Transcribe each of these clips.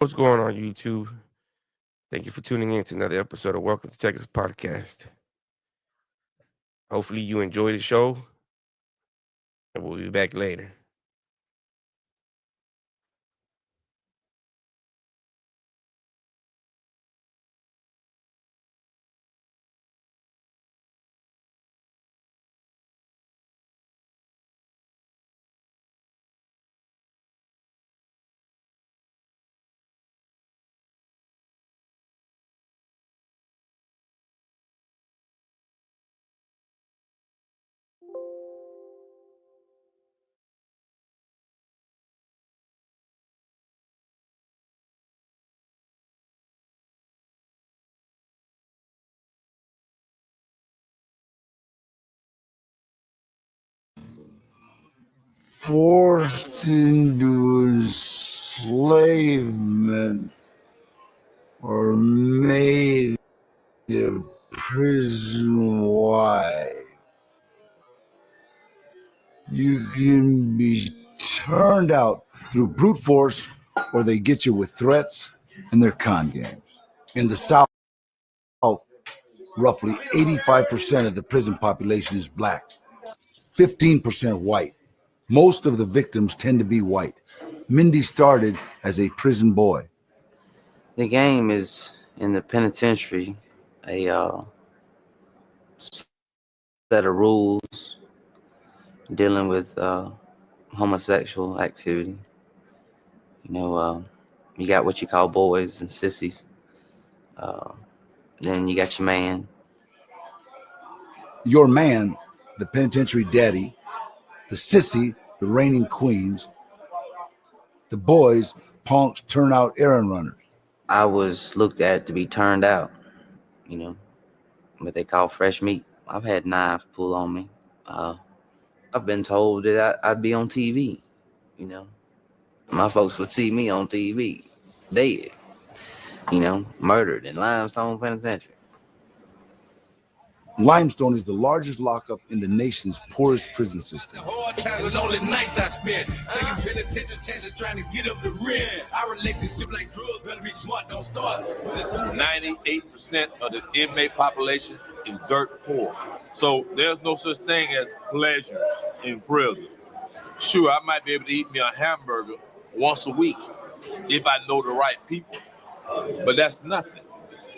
What's going on, YouTube? Thank you for tuning in to another episode of Welcome to Texas Podcast. Hopefully, you enjoy the show, and we'll be back later. Forced into enslavement or made a prison wife. You can be turned out through brute force, or they get you with threats and their con games. In the South, roughly 85% of the prison population is black, 15% white. Most of the victims tend to be white. Mindy started as a prison boy. The game is in the penitentiary, a set of rules dealing with homosexual activity. You got what you call boys and sissies. Then you got your man. Your man, the penitentiary daddy, the sissy, the reigning queens, the boys, punks, turnout errand runners. I was looked at to be turned out, what they call fresh meat. I've had knives pulled on me. I've been told that I'd be on TV, My folks would see me on TV, dead, murdered in Limestone Penitentiary. Limestone is the largest lockup in the nation's poorest prison system. 98% of the inmate population is dirt poor. So there's no such thing as pleasures in prison. Sure, I might be able to eat me a hamburger once a week if I know the right people. But that's nothing.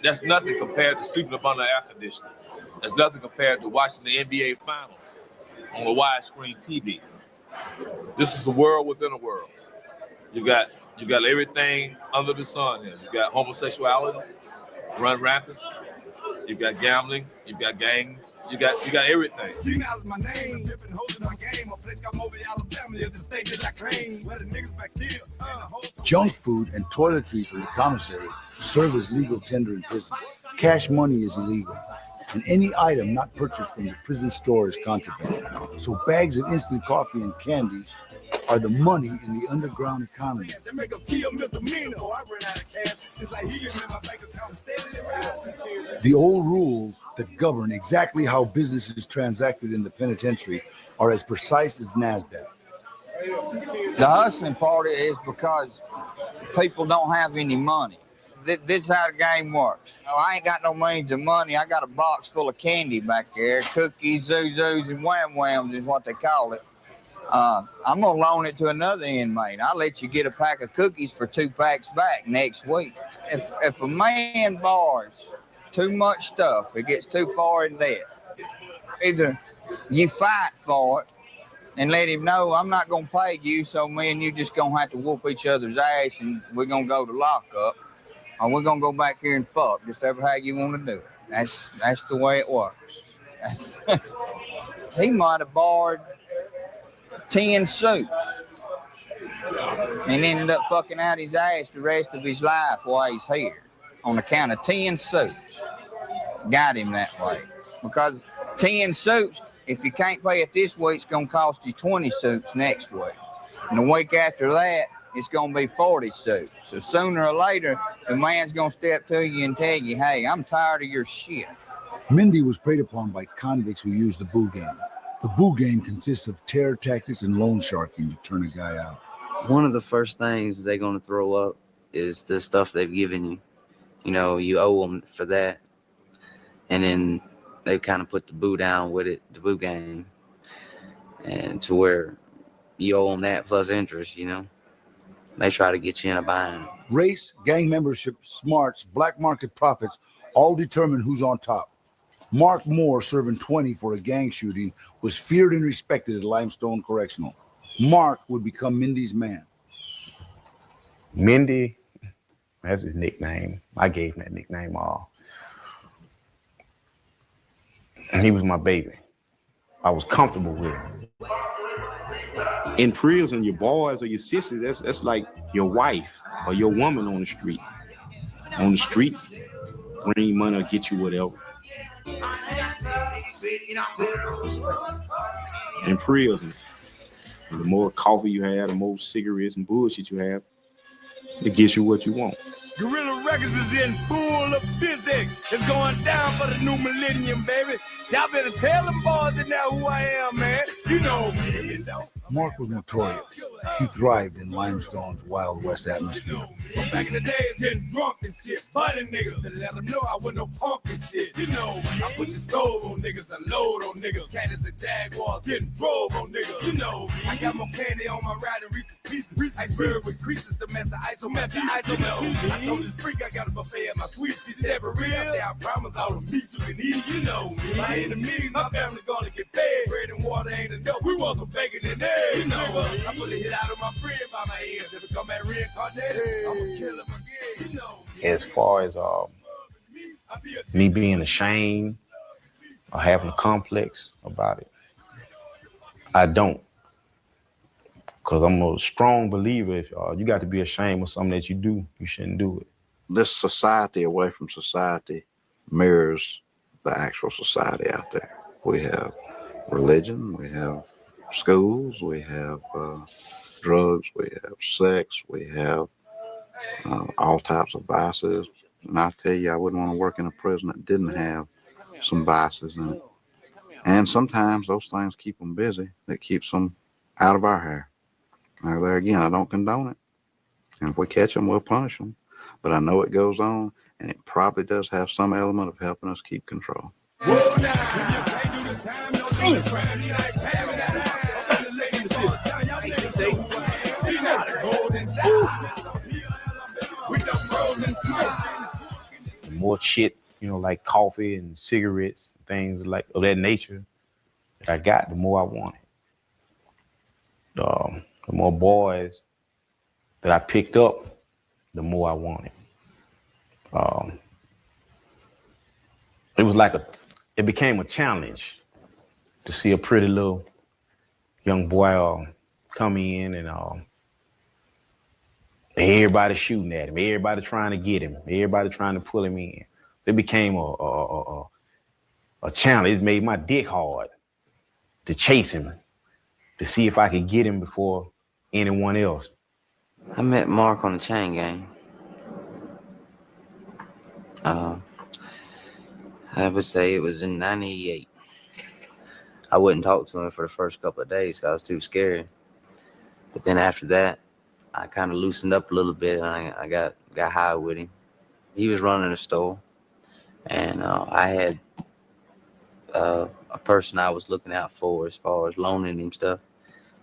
That's nothing compared to sleeping up under air conditioning. That's nothing compared to watching the NBA Finals on a widescreen TV. This is a world within a world. You got everything under the sun here. You got homosexuality, run rampant. You got gambling. You got gangs. You got everything. Junk food and toiletries from the commissary serve as legal tender in prison. Cash money is illegal, and any item not purchased from the prison store is contraband. So bags of instant coffee and candy are the money in the underground economy. The old rules that govern exactly how business is transacted in the penitentiary are as precise as NASDAQ. The hustling part is because people don't have any money. This is how the game works. I ain't got no means of money. I got a box full of candy back there. Cookies, Zuzus, and Wham Whams is what they call it. I'm going to loan it to another inmate. I'll let you get a pack of cookies for 2 packs back next week. If a man borrows too much stuff, it gets too far in debt. Either you fight for it and let him know, I'm not going to pay you, so me and you just going to have to whoop each other's ass and we're going to go to lockup. Or we're going to go back here and fuck, just ever how you want to do it. That's the way it works. He might have borrowed 10 suits and ended up fucking out his ass the rest of his life while he's here on account of 10 suits. Got him that way. Because 10 suits, if you can't pay it this week, it's going to cost you 20 suits next week. And the week after that, it's going to be 40 suits. So sooner or later, the man's going to step to you and tell you, hey, I'm tired of your shit. Mindy was preyed upon by convicts who used the boo game. The boo game consists of terror tactics and loan sharking to turn a guy out. One of the first things they're going to throw up is the stuff they've given you. You know, you owe them for that. And then they kind of put the boo down with it, the boo game. And to where you owe them that plus interest, you know. They try to get you in a bind. Race, gang membership, smarts, black market profits all determine who's on top. Mark Moore, serving 20 for a gang shooting, was feared and respected at Limestone Correctional. Mark would become Mindy's man. Mindy, that's his nickname. I gave him that nickname. And he was my baby. I was comfortable with him. In prison, your boys or your sisters, that's like your wife or your woman on the street. On the streets, bring you money or get you whatever. In prison, the more coffee you have, the more cigarettes and bullshit you have, it gets you what you want. Gorilla Records is in full of physics. It's going down for the new millennium, baby. Y'all better tell them boys in there who I am, man. You know me, you know. Mark was notorious. He thrived in Limestone's Wild West atmosphere. But back in the day, getting drunk and shit, fighting niggas to let them know I wasn't no punk and shit. You know, I put the stove on niggas and load on niggas. Cannons and Jaguars getting drove on niggas. You know, I got more candy on my ride than Reese's Pieces. Iceberg with creases to mess the ice on my teeth. You know, I told this freak I got a buffet at my suite. She said, for real? I said, I promise all the meat you can eat. You know, if I ain't a meeting, my family gonna get fed. Bread and water ain't enough. We want some bacon and eggs. You know, I put a hit out of my friend by my ears. If it come back reincarnated, I'm gonna kill him again. You know, As far as me being ashamed or having a complex about it, I don't. Because I'm a strong believer, if you got to be ashamed of something that you do, you shouldn't do it. This society away from society mirrors the actual society out there. We have religion, we have schools, we have drugs, we have sex, we have all types of vices. And I tell you, I wouldn't want to work in a prison that didn't have some vices in it. And sometimes those things keep them busy. That keeps them out of our hair. Now, there again, I don't condone it. And if we catch them, we'll punish them. But I know it goes on, and it probably does have some element of helping us keep control. The more shit, like coffee and cigarettes, things like of that nature that I got, the more I wanted. The more boys that I picked up, the more I wanted. It became a challenge to see a pretty little young boy come in and everybody shooting at him, everybody trying to get him, everybody trying to pull him in. So it became a challenge. It made my dick hard to chase him, to see if I could get him before anyone else. I met Mark on the chain gang. I would say it was in 98. I wouldn't talk to him for the first couple of days because I was too scared. But then after that, I kind of loosened up a little bit and I got high with him. He was running a store, and I had a person I was looking out for as far as loaning him stuff.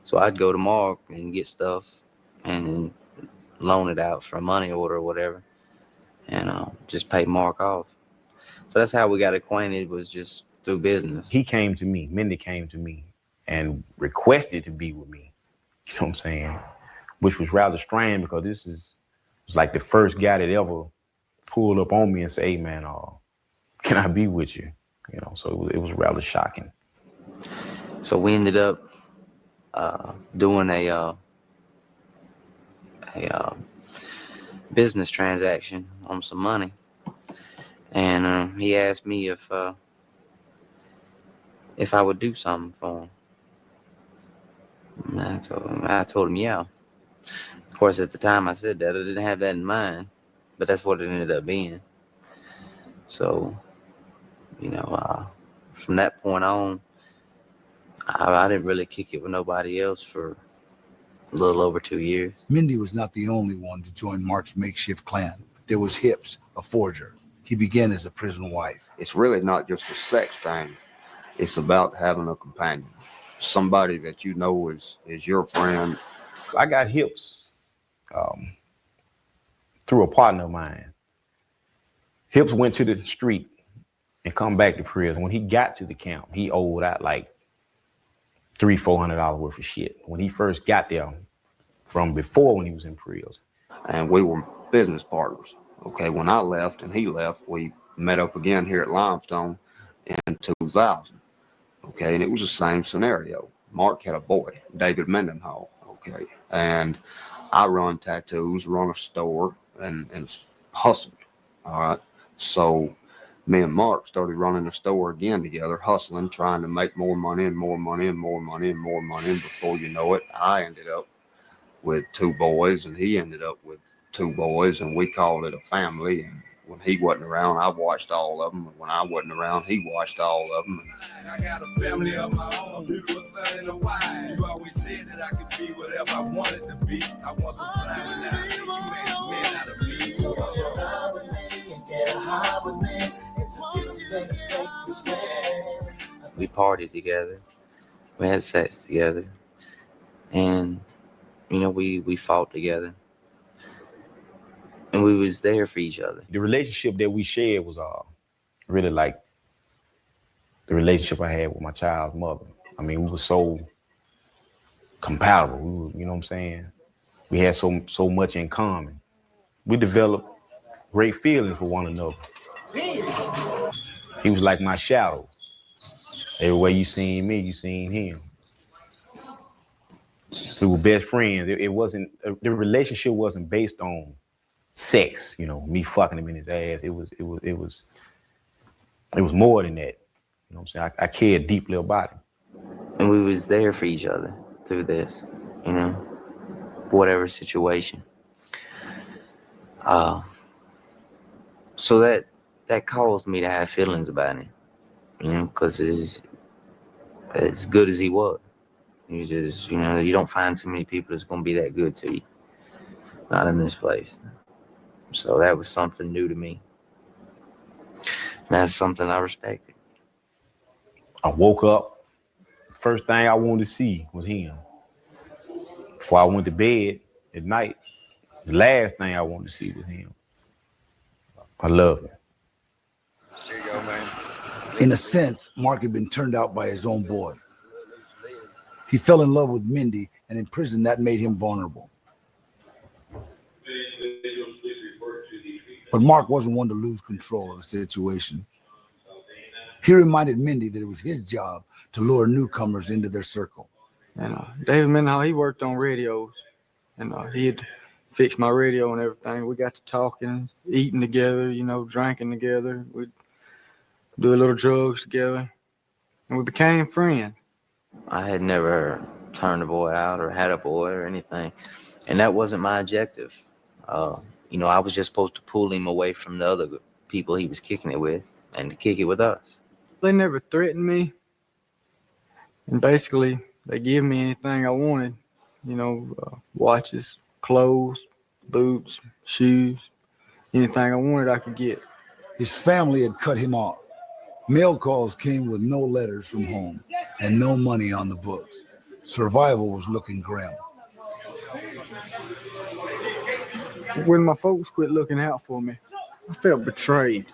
So I'd go to Mark and get stuff and loan it out for a money order or whatever, and just pay Mark off. So that's how we got acquainted, was just through business. He came to me, Mindy came to me and requested to be with me. You know what I'm saying? Which was rather strange because this was like the first guy that ever pulled up on me and said, hey man, can I be with you? So it was rather shocking. So we ended up doing a business transaction on some money, and he asked me if I would do something for him. And I told him yeah. Of course, at the time I said that, I didn't have that in mind, but that's what it ended up being. So, from that point on, I didn't really kick it with nobody else for A little over 2 years. Mindy was not the only one to join Mark's makeshift clan. There was Hips, a forger. He began as a prison wife. It's really not just a sex thing. It's about having a companion, somebody that you know is your friend. I got Hips through a partner of mine. Hips went to the street and come back to prison. When he got to the camp, he owed out like $300-400 worth of shit. When he first got there, from before when he was in prison. And we were business partners. Okay, when I left and he left, we met up again here at Limestone in 2000. Okay, and it was the same scenario. Mark had a boy, David Mendenhall. Okay, and I run tattoos, run a store, and hustled. All right, so me and Mark started running the store again together, hustling, trying to make more money and more money and more money and more money. And before you know it, I ended up with 2 boys, and he ended up with 2 boys, and we called it a family. And when he wasn't around, I watched all of them. And when I wasn't around, he watched all of them. I got a family of my own, a son and a wife. You always said that I could be whatever I wanted to be. I once was blind, but now I see you made men out of me. So get high with me and get high with me. It's a good thing to take this way. We partied together. We had sex together. And, you know, we fought together. And we was there for each other. The relationship that we shared was really like the relationship I had with my child's mother. I mean, we were so compatible. We were, you know what I'm saying? We had so much in common. We developed great feelings for one another. He was like my shadow. Everywhere you seen me, you seen him. We were best friends. It wasn't, the relationship wasn't based on sex, you know, me fucking him in his ass. It was more than that. You know what I'm saying? I cared deeply about him. And we was there for each other through this, you know, whatever situation. So that caused me to have feelings about him, you know, because as good as he was, you just, you know, you don't find too many people that's gonna be that good to you. Not in this place. So that was something new to me. And that's something I respected. I woke up, first thing I wanted to see was him. Before I went to bed at night, the last thing I wanted to see was him. I love him. There you go, man. In a sense, Mark had been turned out by his own boy. He fell in love with Mindy, and in prison that made him vulnerable. But Mark wasn't one to lose control of the situation. He reminded Mindy that it was his job to lure newcomers into their circle. And David Mendenhall, he worked on radios, and he'd fix my radio and everything. We got to talking, eating together, you know, drinking together. We'd do a little drugs together, and we became friends. I had never turned a boy out or had a boy or anything, and that wasn't my objective. You know, I was just supposed to pull him away from the other people he was kicking it with and to kick it with us. They never threatened me, and basically they give me anything I wanted, you know, watches, clothes, boots, shoes, anything I wanted I could get. His family had cut him off. Mail calls came with no letters from home and no money on the books. Survival was looking grim. When my folks quit looking out for me, I felt betrayed.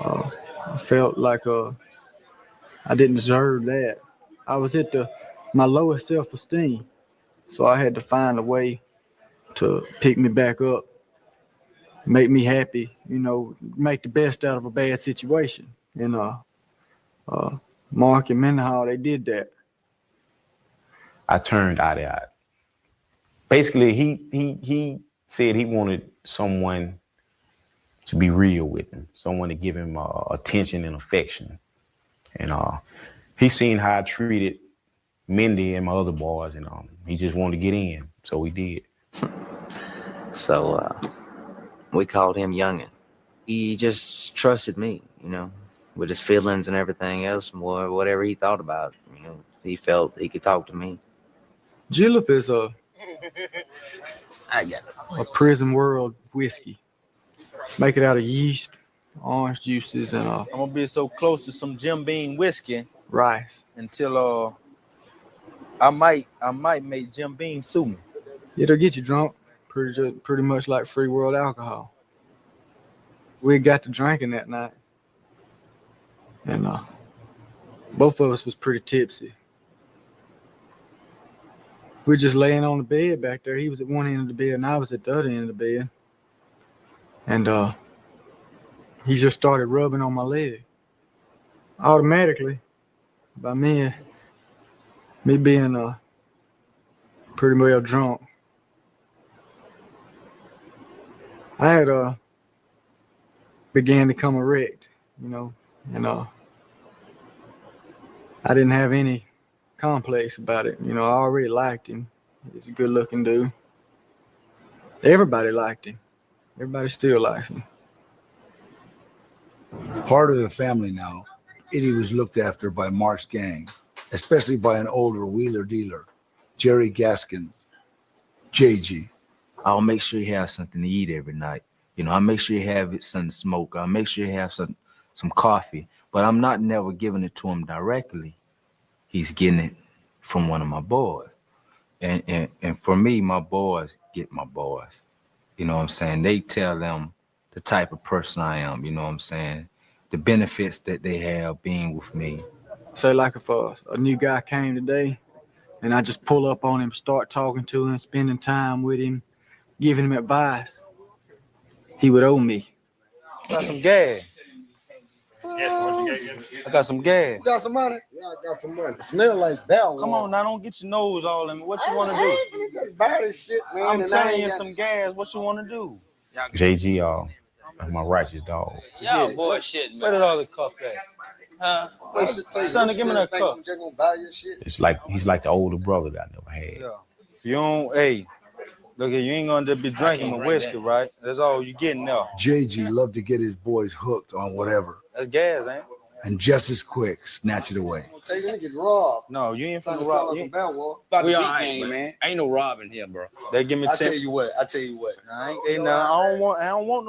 I felt like I didn't deserve that. I was at my lowest self-esteem, so I had to find a way to pick me back up, make me happy, you know, make the best out of a bad situation. And Mark and Mendenhall, they did that. I turned out. Basically, he said he wanted someone to be real with him, someone to give him attention and affection. And he seen how I treated Mindy and my other boys, and he just wanted to get in, so we did. So we called him Youngin. He just trusted me, you know, with his feelings and everything else, more whatever he thought about, you know, he felt he could talk to me. Julep is I got it. a prison world whiskey. Make it out of yeast, orange juices, and I'm gonna be so close to some Jim Beam whiskey rice. until I might make Jim Beam sue me. It'll get you drunk, pretty much like free world alcohol. We got to drinking that night, and both of us was pretty tipsy. We were just laying on the bed back there. He was at one end of the bed, and I was at the other end of the bed. And he just started rubbing on my leg. Automatically, by me being pretty well drunk, I had began to become erect, you know, and I didn't have any complex about it. You know, I already liked him. He's a good looking dude. Everybody liked him. Everybody still likes him. Part of the family now, Eddie was looked after by Mark's gang, especially by an older wheeler dealer, Jerry Gaskins, JG. I'll make sure you have something to eat every night. You know, I'll make sure you have something to smoke. I'll make sure you have some coffee. But I'm not never giving it to him directly. He's getting it from one of my boys. And for me, my boys get my boys. You know what I'm saying? They tell them the type of person I am, you know what I'm saying? The benefits that they have being with me. Say like if a new guy came today and I just pull up on him, start talking to him, spending time with him, giving him advice, he would owe me. Got some gas. I got some gas. You got some money? Yeah, I got some money. It smell like bell. Come on now, don't get your nose all in me. What you want to do? I ain't finna just buy this shit, man. I'm and telling you some gas. What you want to do? JG, that's my righteous dog. Y'all bullshit, man. Where did all the cup at? Son, give me that cup. I'm just gonna buy your shit. It's like he's like the older brother that I never had. Yeah. You don't, hey, look, you ain't gonna just be drinking my whiskey, right? That's all you getting now. JG loved to get his boys hooked on whatever, That's gas, ain't it? and just as quick, snatch it away. I'm gonna tell you, gonna get robbed. No, you ain't Trying finna to sell rob. us some bell wall. We all right, man. Ain't no robbing here, bro. They give me I 10. tell you what. I don't want no